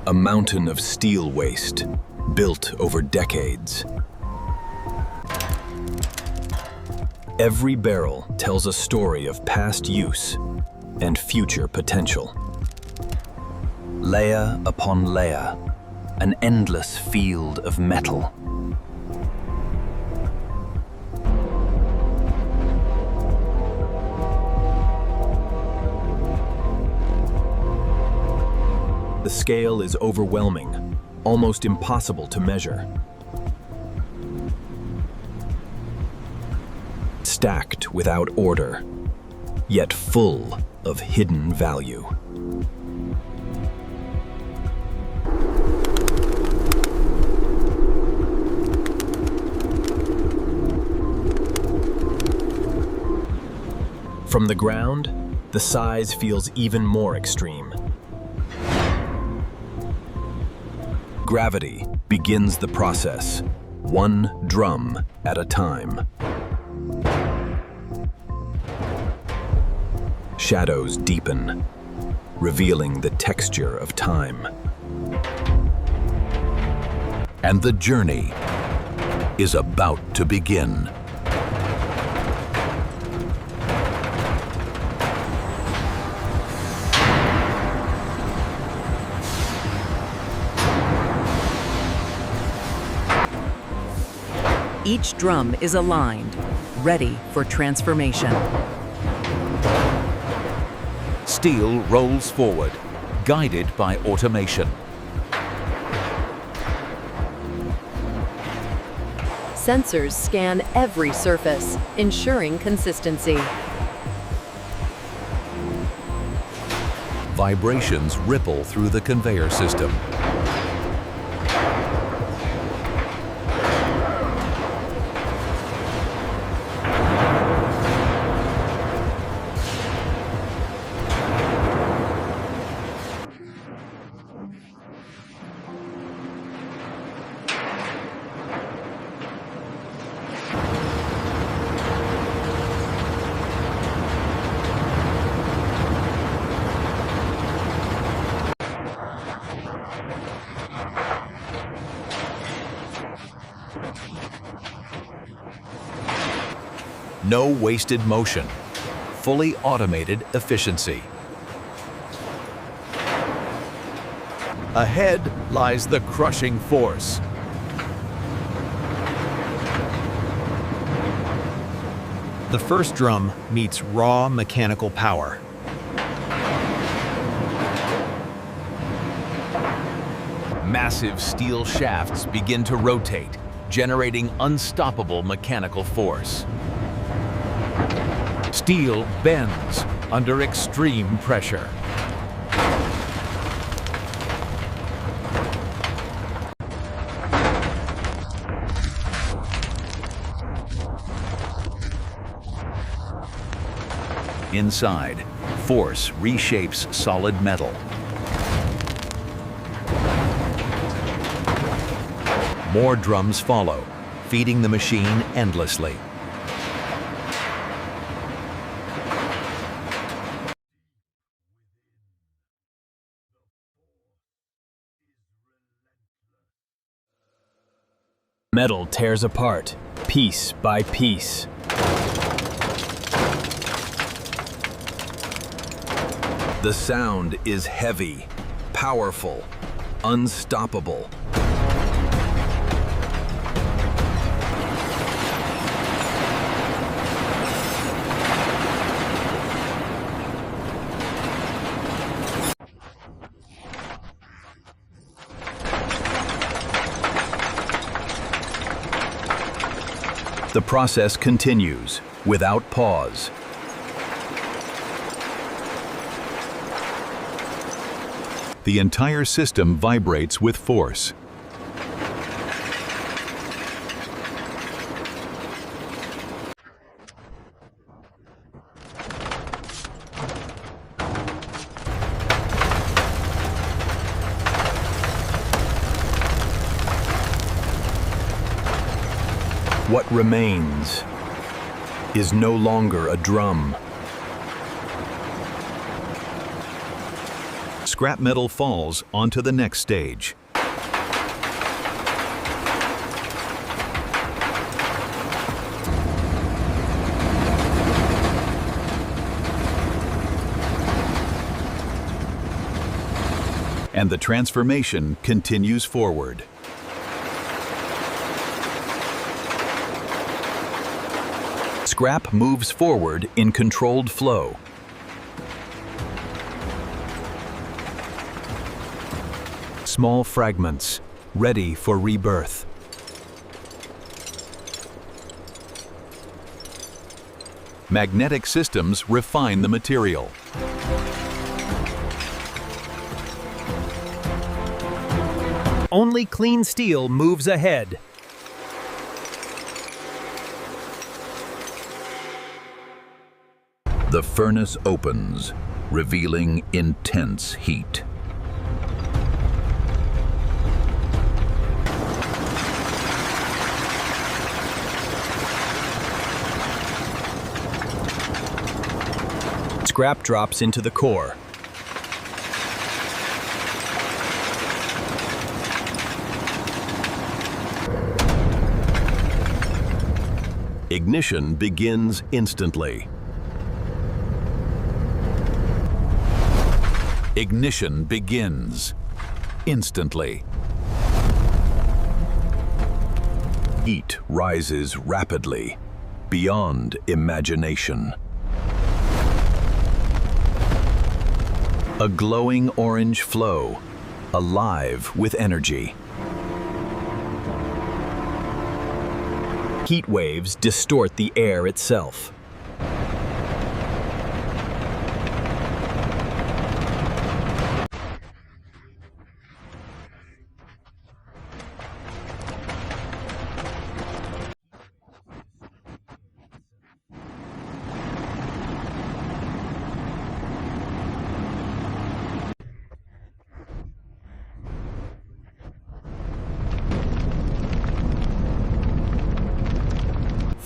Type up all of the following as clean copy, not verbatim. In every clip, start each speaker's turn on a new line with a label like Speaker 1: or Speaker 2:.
Speaker 1: a mountain of steel waste built over decades. Every barrel tells a story of past use and future potential. Layer upon layer, an endless field of metal. The scale is overwhelming, almost impossible to measure. Stacked without order, yet full of hidden value. From the ground, the size feels even more extreme. Gravity begins the process, one drum at a time. Shadows deepen, revealing the texture of time.
Speaker 2: And the journey is about to begin.
Speaker 3: Each drum is aligned, ready for transformation.
Speaker 2: Steel rolls forward, guided by automation.
Speaker 3: Sensors scan every surface, ensuring consistency.
Speaker 2: Vibrations ripple through the conveyor system. No wasted motion, fully automated efficiency. Ahead lies the crushing force.
Speaker 4: The first drum meets raw mechanical power.
Speaker 2: Massive steel shafts begin to rotate, generating unstoppable mechanical force. Steel bends under extreme pressure. Inside, force reshapes solid metal. More drums follow, feeding the machine endlessly.
Speaker 1: Metal tears apart, piece by piece. The sound is heavy, powerful, unstoppable. The process continues, without pause.
Speaker 2: The entire system vibrates with force.
Speaker 1: What remains is no longer a drum.
Speaker 2: scrap metal falls onto the next stage. And the transformation continues forward.
Speaker 1: Scrap moves forward in controlled flow. Small fragments, ready for rebirth.
Speaker 2: Magnetic systems refine the material.
Speaker 4: Only clean steel moves ahead.
Speaker 2: The furnace opens, revealing intense heat.
Speaker 1: Scrap drops into the core.
Speaker 2: Ignition begins instantly. Ignition begins instantly. Heat rises rapidly, beyond imagination. A glowing orange flow, alive with energy.
Speaker 1: Heat waves distort the air itself.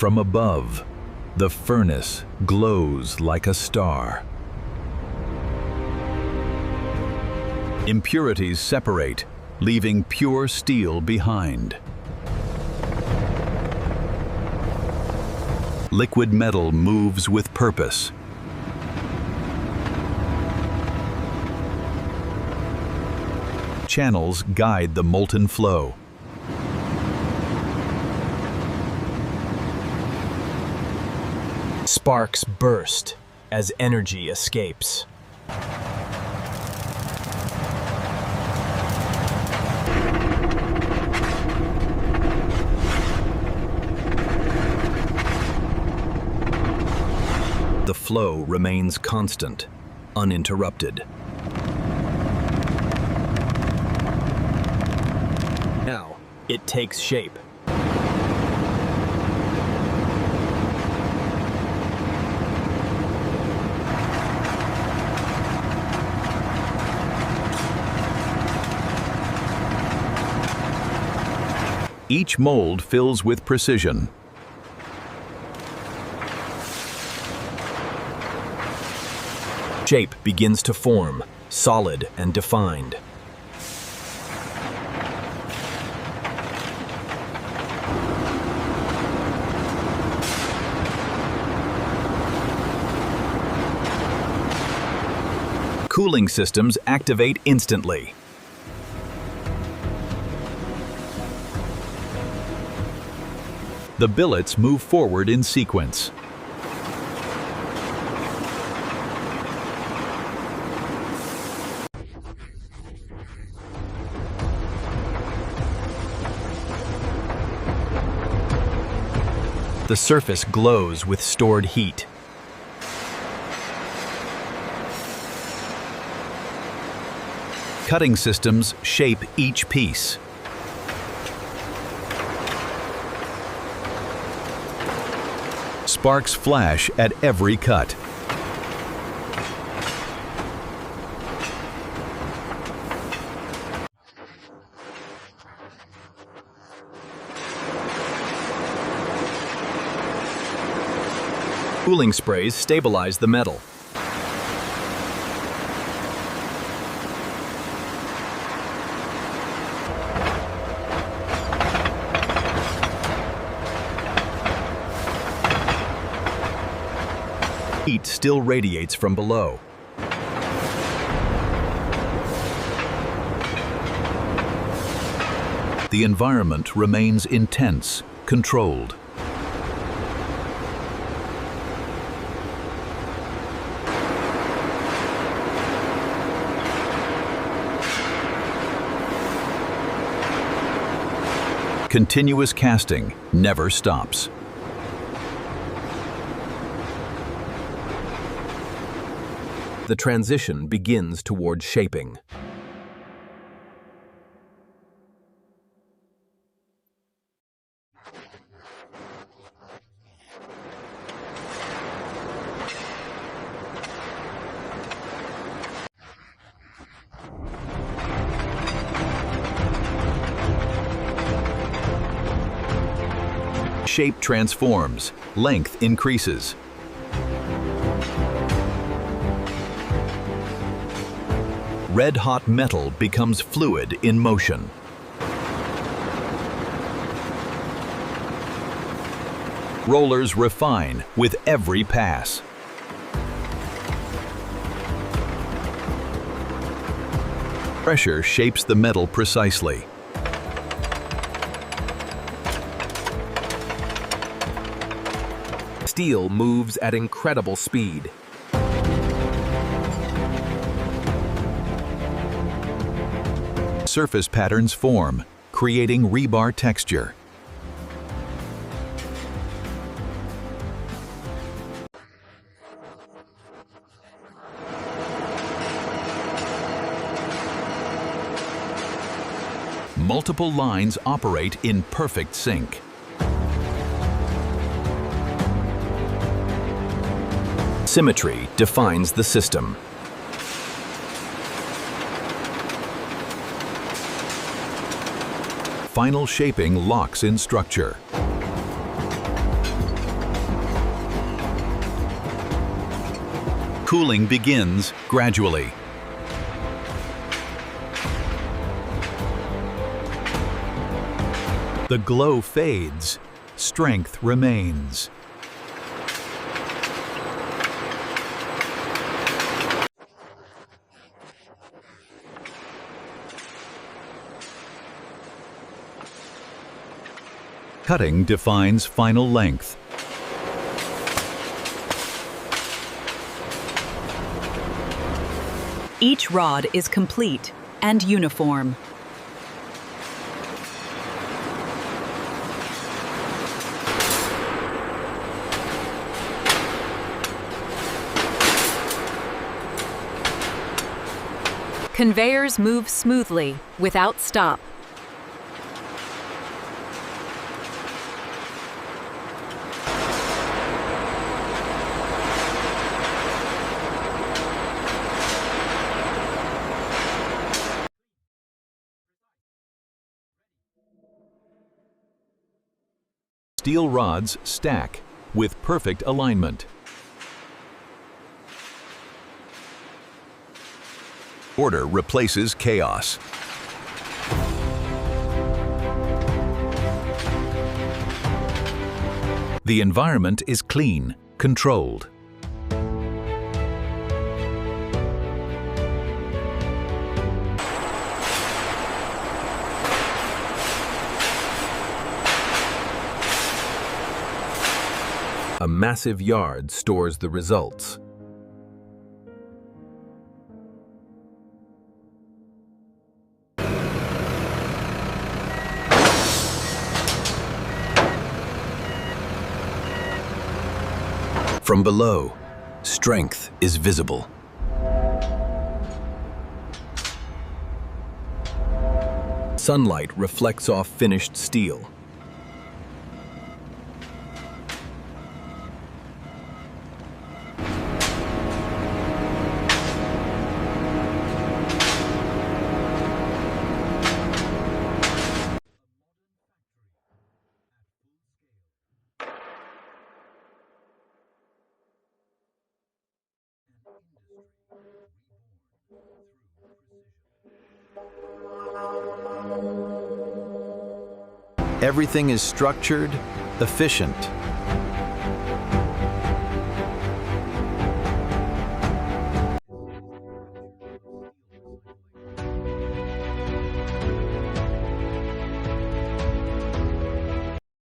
Speaker 2: From above, the furnace glows like a star. Impurities separate, leaving pure steel behind. Liquid metal moves with purpose. Channels guide the molten flow.
Speaker 1: Sparks burst as energy escapes. The flow remains constant, uninterrupted. Now, it takes shape.
Speaker 2: Each mold fills with precision.
Speaker 1: Shape begins to form, solid and defined. Cooling systems activate instantly.
Speaker 2: The billets move forward in sequence.
Speaker 1: The surface glows with stored heat.
Speaker 2: Cutting systems shape each piece. Sparks flash at every cut.
Speaker 1: Cooling sprays stabilize the metal. Heat still radiates from below.
Speaker 2: The environment remains intense, controlled. Continuous casting never stops.
Speaker 1: The transition begins toward shaping.
Speaker 2: Shape transforms, length increases. Red-hot metal becomes fluid in motion. Rollers refine with every pass. Pressure shapes the metal precisely.
Speaker 1: Steel moves at incredible speed.
Speaker 2: Surface patterns form, creating rebar texture. Multiple lines operate in perfect sync.
Speaker 1: Symmetry defines the system.
Speaker 2: Final shaping locks in structure. Cooling begins gradually. The glow fades, strength remains. Cutting defines final length.
Speaker 3: Each rod is complete and uniform. Conveyors move smoothly, without stop.
Speaker 2: Steel rods stack with perfect alignment. Order replaces chaos. The environment is clean, controlled.
Speaker 1: A massive yard stores the results. From below, strength is visible. Sunlight reflects off finished steel.
Speaker 4: Everything is structured, efficient,